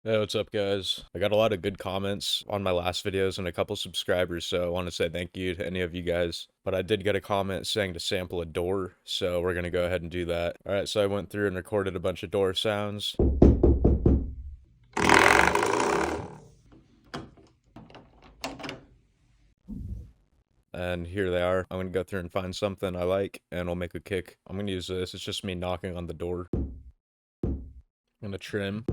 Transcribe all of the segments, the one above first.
Hey, what's up, guys? I got a lot of good comments on my last videos and a couple subscribers, so I want to say thank you to any of you guys. But I did get a comment saying to sample a door, so we're gonna go ahead and do that. Alright, so I went through and recorded a bunch of door sounds. And here they are. I'm gonna go through and find something I like, and we'll make a kick. I'm gonna use this. It's just me knocking on the door. I'm gonna trim.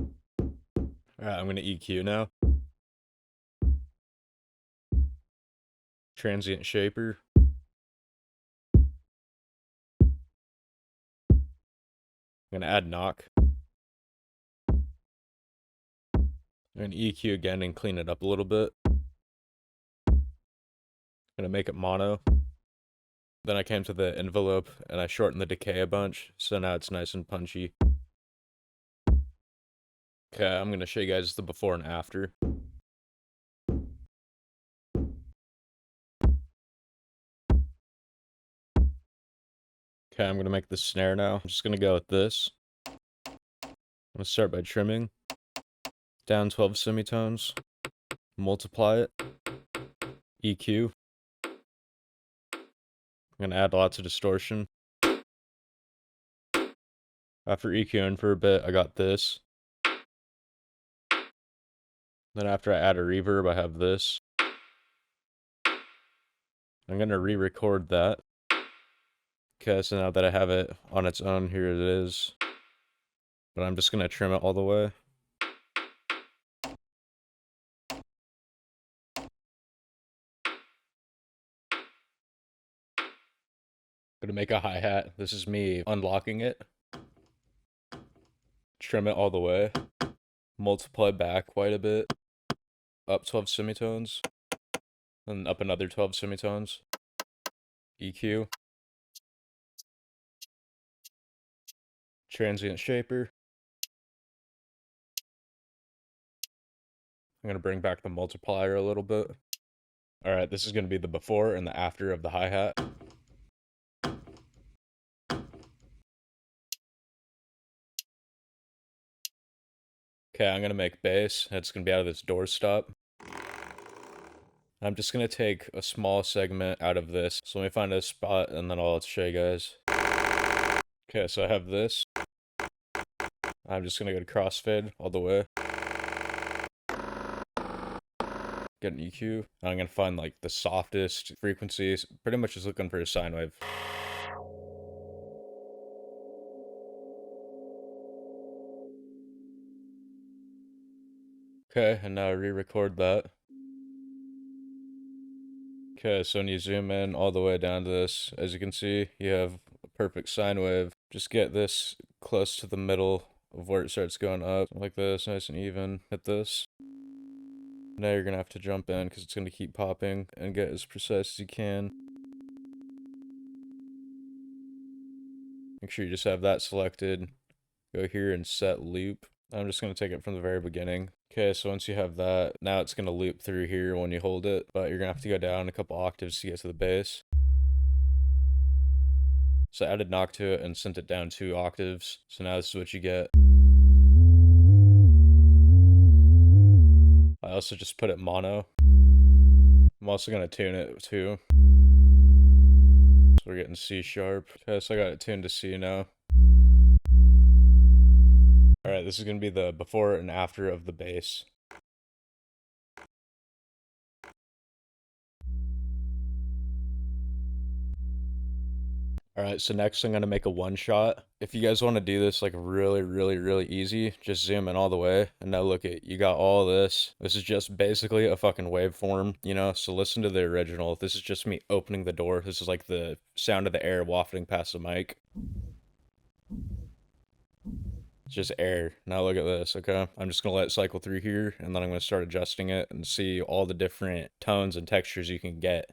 Alright, I'm gonna EQ now. Transient shaper. I'm gonna add knock. I'm gonna EQ again and clean it up a little bit. I'm gonna make it mono. Then I came to the envelope and I shortened the decay a bunch, so now it's nice and punchy. Okay, I'm gonna show you guys the before and after. Okay, I'm gonna make the snare now. I'm just gonna go with this. I'm gonna start by trimming. Down 12 semitones. Multiply it. EQ. I'm gonna add lots of distortion. After EQing for a bit, I got this. Then after I add a reverb, I have this. I'm gonna re-record that. Okay, so now that I have it on its own, here it is. But I'm just gonna trim it all the way. Gonna make a hi-hat. This is me unlocking it. Trim it all the way. Multiply back quite a bit. Up 12 semitones. And up another 12 semitones. EQ. Transient shaper. I'm gonna bring back the multiplier a little bit. Alright, this is gonna be the before and the after of the hi-hat. Okay, I'm gonna make bass. It's gonna be out of this doorstop. I'm just gonna take a small segment out of this. So let me find a spot and then I'll show you guys. Okay, so I have this. I'm just gonna go to crossfade all the way. Get an EQ. I'm gonna find like the softest frequencies. Pretty much just looking for a sine wave. Okay, and now re-record that. Okay, so when you zoom in all the way down to this, as you can see, you have a perfect sine wave. Just get this close to the middle of where it starts going up, like this, nice and even. Hit this. Now you're gonna have to jump in because it's gonna keep popping and get as precise as you can. Make sure you just have that selected. Go here and set loop. I'm just gonna take it from the very beginning. Okay, so once you have that, now it's gonna loop through here when you hold it, but you're gonna have to go down a couple octaves to get to the bass. So I added knock to it and sent it down 2 octaves. So now this is what you get. I also just put it mono. I'm also gonna tune it too. So we're getting C sharp. Okay, so I got it tuned to C now. Alright, this is gonna be the before and after of the bass. Alright, so next I'm gonna make a one shot. If you guys want to do this like really easy, just zoom in all the way. And now look at, you got all this. This is just basically a fucking waveform, you know? So listen to the original. This is just me opening the door. This is like the sound of the air wafting past the mic. It's just air. Now look at this, okay? I'm just gonna let it cycle through here, and then I'm gonna start adjusting it and see all the different tones and textures you can get.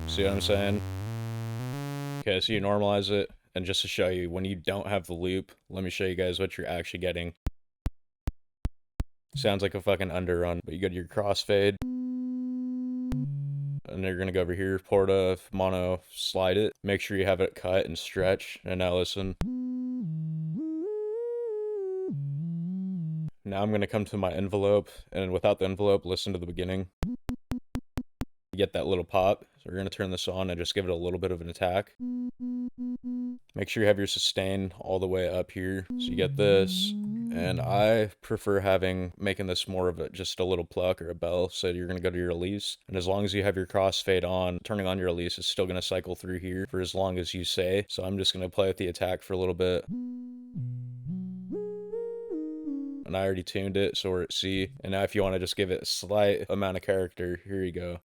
See what I'm saying? Okay, so you normalize it, and just to show you, when you don't have the loop, let me show you guys what you're actually getting. Sounds like a fucking underrun, but you go to your crossfade, and you're gonna go over here, porta, mono, slide it. Make sure you have it cut and stretch. And now listen. Now I'm gonna come to my envelope, and without the envelope, listen to the beginning. You get that little pop. So we're gonna turn this on and just give it a little bit of an attack. Make sure you have your sustain all the way up here. So you get this, and I prefer making this more of just a little pluck or a bell. So you're gonna go to your release, and as long as you have your crossfade on, turning on your release is still gonna cycle through here for as long as you say. So I'm just gonna play with the attack for a little bit. And I already tuned it, so we're at C. And now if you want to just give it a slight amount of character, here you go.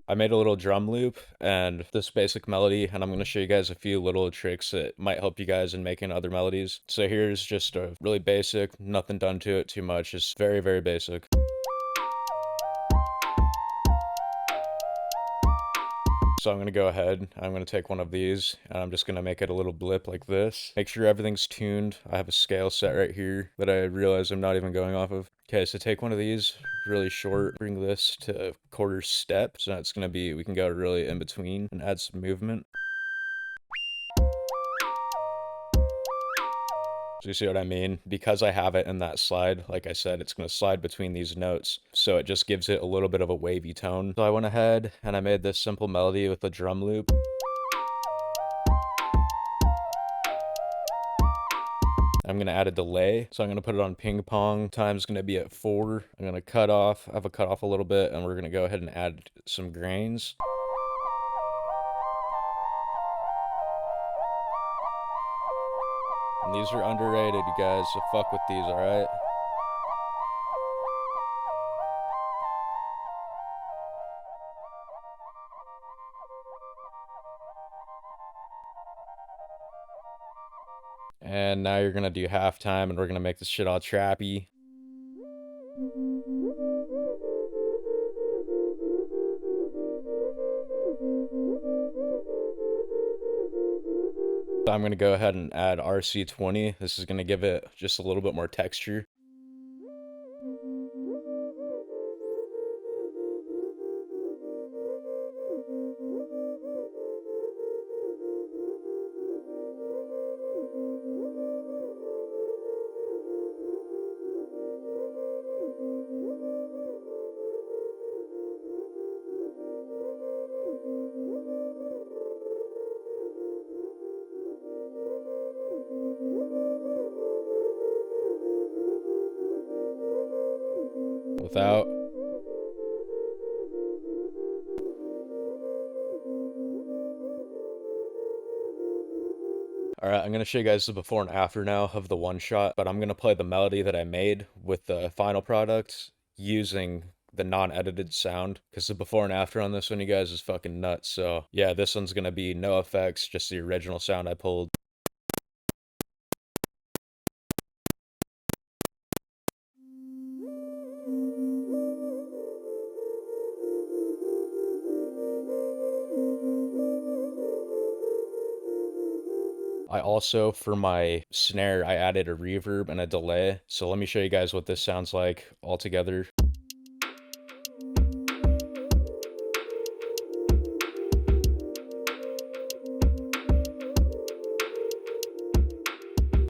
I made a little drum loop and this basic melody, and I'm going to show you guys a few little tricks that might help you guys in making other melodies. So here's just a really basic, nothing done to it too much, just very, very basic. So I'm going to go ahead, I'm going to take one of these, and I'm just going to make it a little blip like this. Make sure everything's tuned. I have a scale set right here that I realize I'm not even going off of. Okay, so take one of these, really short, bring this to a quarter step. So that's going to be, we can go really in between and add some movement. So you see what I mean? Because I have it in that slide, like I said, it's going to slide between these notes. So it just gives it a little bit of a wavy tone. So I went ahead and I made this simple melody with a drum loop. I'm going to add a delay. So I'm going to put it on ping pong. Time's going to be at 4. I'm going to cut off, have a cut off a little bit, and we're going to go ahead and add some grains. And these are underrated, you guys, so fuck with these, alright? And now you're gonna do halftime, and we're gonna make this shit all trappy. So I'm gonna go ahead and add RC20. This is gonna give it just a little bit more texture. Without. Alright, I'm going to show you guys the before and after now of the one shot, but I'm going to play the melody that I made with the final product using the non-edited sound, because the before and after on this one, you guys, is fucking nuts. So yeah, this one's going to be no effects, just the original sound I pulled. I also, for my snare, I added a reverb and a delay. So let me show you guys what this sounds like all together.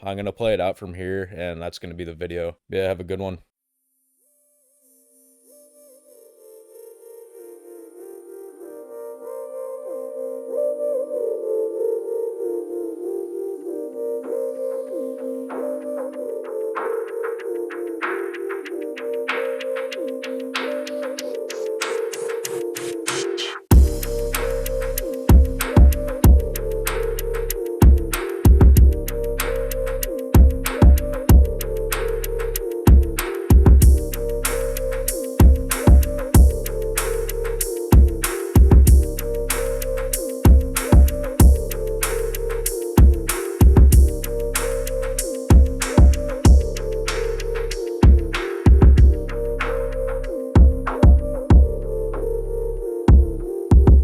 I'm going to play it out from here, and that's going to be the video. Yeah, have a good one.